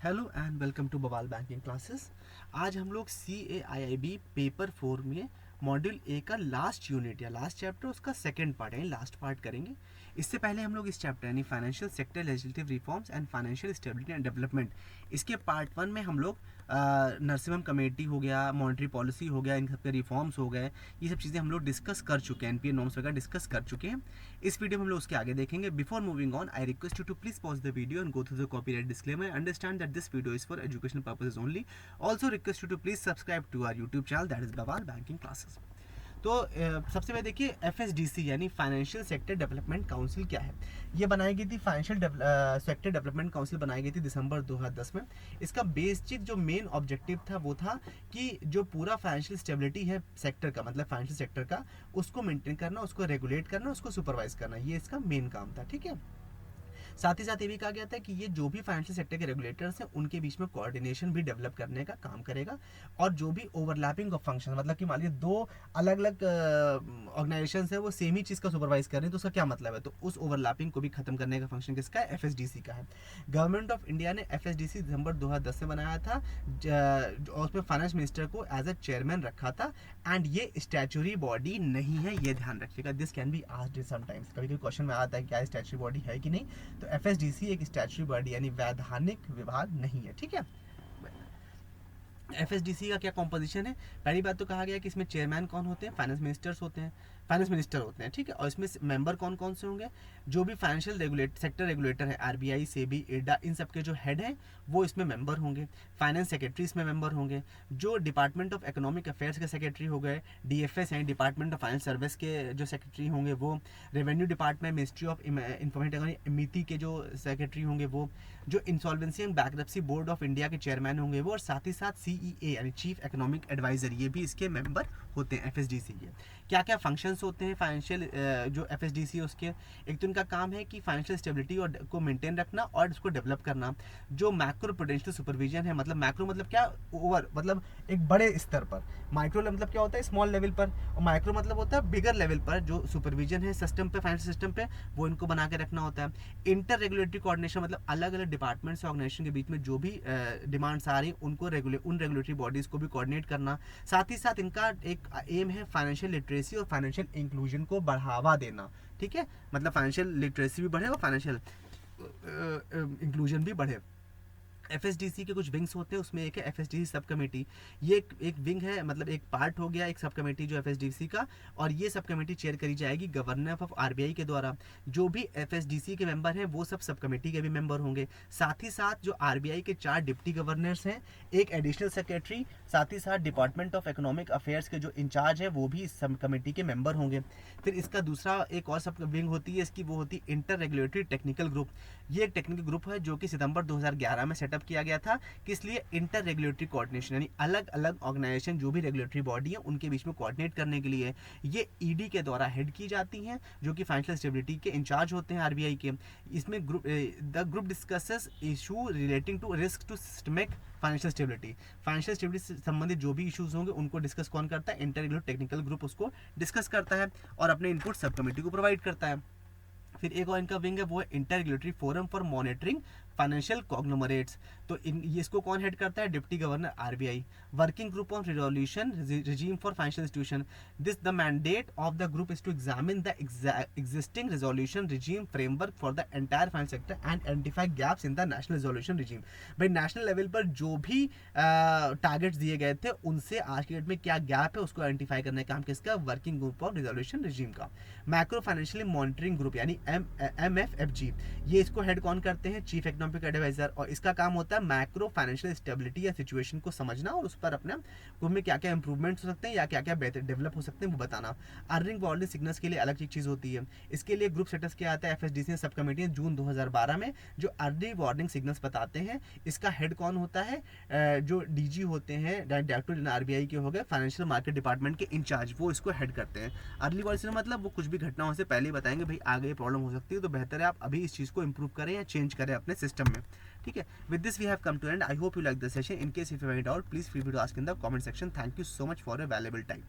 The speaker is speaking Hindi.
हेलो एंड वेलकम टू बवाल बैंकिंग क्लासेस। आज हम लोग CAIIB पेपर 4 में मॉड्यूल ए का लास्ट यूनिट या लास्ट चैप्टर उसका सेकंड पार्ट यानी लास्ट पार्ट करेंगे। इससे पहले हम लोग इस चैप्टर यानी financial sector legislative reforms and financial stability and development, इसके पार्ट 1 में हम लोग नरसिम्हम कमेटी हो गया, मॉनेटरी पॉलिसी हो गया, इन सब के रिफॉर्म्स हो गए, ये सब चीज़ें हम लोग डिस्कस कर चुके हैं, NPA नॉर्म्स वगैरह डिस्कस कर चुके हैं। इस वीडियो में हम लोग उसके आगे देखेंगे। Before moving on, I request you to please pause the video and go through the copyright disclaimer. Understand that this video is for educational purposes only. Also request you to please subscribe to our YouTube channel that is Bawal banking classes. तो सबसे पहले देखिए FSDC यानी फाइनेंशियल सेक्टर डेवलपमेंट काउंसिल क्या है। ये बनाई गई थी, फाइनेंशियल सेक्टर डेवलपमेंट काउंसिल बनाई गई थी दिसंबर 2010 में। इसका बेसिक जो मेन ऑब्जेक्टिव था वो था कि जो पूरा फाइनेंशियल स्टेबिलिटी है सेक्टर का, मतलब फाइनेंशियल सेक्टर का, उसको मेंटेन करना, उसको रेगुलेट करना, उसको सुपरवाइज करना, ये इसका मेन काम था। ठीक है। साथ ही साथ ये भी कहा गया था कि ये जो भी फाइनेंशियल सेक्टर के रेगुलेटर्स हैं उनके बीच में कोऑर्डिनेशन भी डेवलप करने का काम करेगा, और जो भी ओवरलैपिंग ऑफ फंक्शन, मतलब कि मान लीजिए दो अलग अलग ऑर्गेनाइजेशन है वो सेम ही चीज़ का सुपरवाइज कर रहे हैं, तो उसका क्या मतलब है, तो उस ओवरलैपिंग को भी खत्म करने का फंक्शन किसका है, FSDC का है। गवर्नमेंट ऑफ इंडिया ने FSDC दिसंबर 2010 में बनाया था, और उसमें फाइनेंस मिनिस्टर को एज ए चेयरमैन रखा था। एंड ये स्टैचुरी बॉडी नहीं है, ये ध्यान रखिएगा। This can be asked sometimes, कभी कभी क्वेश्चन में आता है क्या स्टैचुरी बॉडी है कि नहीं। तो FSDC एक स्टैचुरी बॉडी यानी वैधानिक विभाग नहीं है। ठीक है। FSDC का क्या कॉम्पोजिशन है। पहली बात तो कहा गया कि इसमें चेयरमैन कौन होते हैं, फाइनेंस मिनिस्टर्स होते हैं, फाइनेंस मिनिस्टर होते हैं। ठीक है। और इसमें मेंबर कौन कौन से होंगे, जो भी फाइनेंशियल सेक्टर रेगुलेटर है, RBI, सेबी, इरडा, इन सब के जो हेड हैं वो इसमें मेंबर होंगे। फाइनेंस सेक्रेटरी इसमें मेंबर होंगे। जो डिपार्टमेंट ऑफ इकोनॉमिक अफेयर्स के सेक्रेटरी हो गए, DFS यानी डिपार्टमेंट ऑफ फाइनेंस सर्विस के जो सेक्रेटरी होंगे वो, revenue department, ministry of information मिति के जो सेक्रेटरी होंगे वो, जो insolvency and bankruptcy board of India के चेयरमैन होंगे वो, और साथ ही साथ CEA यानी चीफ इकोनॉमिक एडवाइजर, ये भी इसके मेंबर होते हैं FSDC के। क्या क्या फंक्शंस होते हैं फाइनेंशियल जो FSDC उसके, एक तो इनका काम है कि फाइनेंशियल स्टेबिलिटी और को मेंटेन रखना और इसको डेवलप करना। जो मैक्रो प्रूडेंशियल सुपरविजन है, मतलब मैक्रो मतलब क्या, ओवर मतलब एक बड़े स्तर पर, माइक्रो मतलब क्या होता है, स्मॉल लेवल पर, और माइक्रो मतलब होता है बिगर लेवल पर जो सुपरविजन है सिस्टम पे, फाइनेंशियल सिस्टम पे, वो इनको बना के रखना होता है। इंटर रेगुलेटरी कोऑर्डिनेशन मतलब अलग अलग डिपार्टमेंट्स और ऑर्गेनाइजेशन के बीच में जो भी डिमांड्स आ रही हैं उनको उन रेगुलेटरी बॉडीज को भी कोऑर्डिनेट करना। साथ ही साथ इनका एक एम है फाइनेंशियल लिटरेसी और फाइनेंशियल इंक्लूजन को बढ़ावा देना। ठीक है। मतलब फाइनेंशियल लिटरेसी भी बढ़े और फाइनेंशियल इंक्लूजन भी बढ़े। FSDC के कुछ विंग्स होते हैं, उसमें एक है FSDC सब कमेटी। ये एक विंग है, मतलब एक पार्ट हो गया एक सब कमेटी जो FSDC का, और ये सब कमेटी चेयर करी जाएगी गवर्नर ऑफ RBI के द्वारा। जो भी FSDC के मेंबर हैं वो सब कमेटी के भी मेंबर होंगे। साथ ही साथ जो RBI के 4 डिप्टी गवर्नर्स हैं, एक एडिशनल सेक्रेटरी, साथ ही साथ डिपार्टमेंट ऑफ इकोनॉमिक अफेयर्स के जो इंचार्ज है वो भी इस सब कमेटी के मेंबर होंगे। फिर इसका दूसरा एक और सब विंग होती है इसकी, वो होती है इंटर रेगुलेटरी टेक्निकल ग्रुप। ये एक टेक्निकल ग्रुप है जो कि सितंबर 2011 में सेटअप किया गया था, किस लिए, इंटर रेगुलेटरी कोऑर्डिनेशन, यानी अलग अलग ऑर्गेनाइजेशन जो भी रेगुलेटरी बॉडी है उनके बीच में कोऑर्डिनेट करने के लिए। ये ED के द्वारा हेड की जाती हैं, जो कि फाइनेंशियल स्टेबिलिटी के इंचार्ज होते हैं RBI के। इसमें the group discusses issue relating to risk to systemic financial stability. Financial stability से संबंधित जो भी इश्यूज होंगे उनको डिस्कस कौन करता है, इंटर रेगुलेटरी टेक्निकल ग्रुप उसको डिस्कस करता है और अपने इनपुट सब कमेटी को प्रोवाइड करता है। फिर एक और इनका विंग है वो है inter regulatory forum for monitoring financial conglomerates. तो इसको कौन हेड करता है, deputy governor RBI। Working group on resolution regime for financial institution. This the mandate of the group is to examine the existing resolution regime framework for the entire financial sector and identify gaps in the national resolution regime. भाई नेशनल लेवल पर जो भी टारगेट्स दिए गए थे उनसे आज के डेट में क्या गैप है उसको आइडेंटिफाई करने का काम किसका, working group of resolution regime का। मैक्रो फाइनेंशियल मॉनिटरिंग ग्रुप यानी MFFG, ये इसको हेड कौन करते हैं, चीफ इकोनॉमिक एडवाइजर, और इसका काम होता है मैक्रो फाइनेंशियल स्टेबिलिटी या सिचुएशन को समझना और उस पर अपने ग्रुप में क्या क्या इंप्रूवमेंट्स हो सकते हैं या क्या क्या बेहतर डेवलप हो सकते हैं वो बताना। अर्निंग वार्निंग सिग्नल्स के लिए अलग एक चीज़ होती है, इसके लिए ग्रुप सेटअप किया आता है FSDC सब कमेटी ने जून 2012 में, जो अर्ली वार्निंग सिग्नल्स बताते हैं। इसका हेड कौन होता है, जो DG होते हैं, डायरेक्टर RBI के हो गए, फाइनेंशियल मार्केट डिपार्टमेंट के इंचार्ज, वो इसको हेड करते हैं। अर्ली वार्निंग मतलब वो कुछ भी घटनाओं से पहले बताएंगे भाई आगे प्रॉब्लम हो सकती है, तो बेहतर है आप अभी इस चीज़ को इंप्रूव करें या चेंज करें अपने सिस्टम में। ठीक है। With this we have come to end. I hope you like the session. In case if you have any doubt please feel free to ask in the comment section. Thank you so much for your valuable time.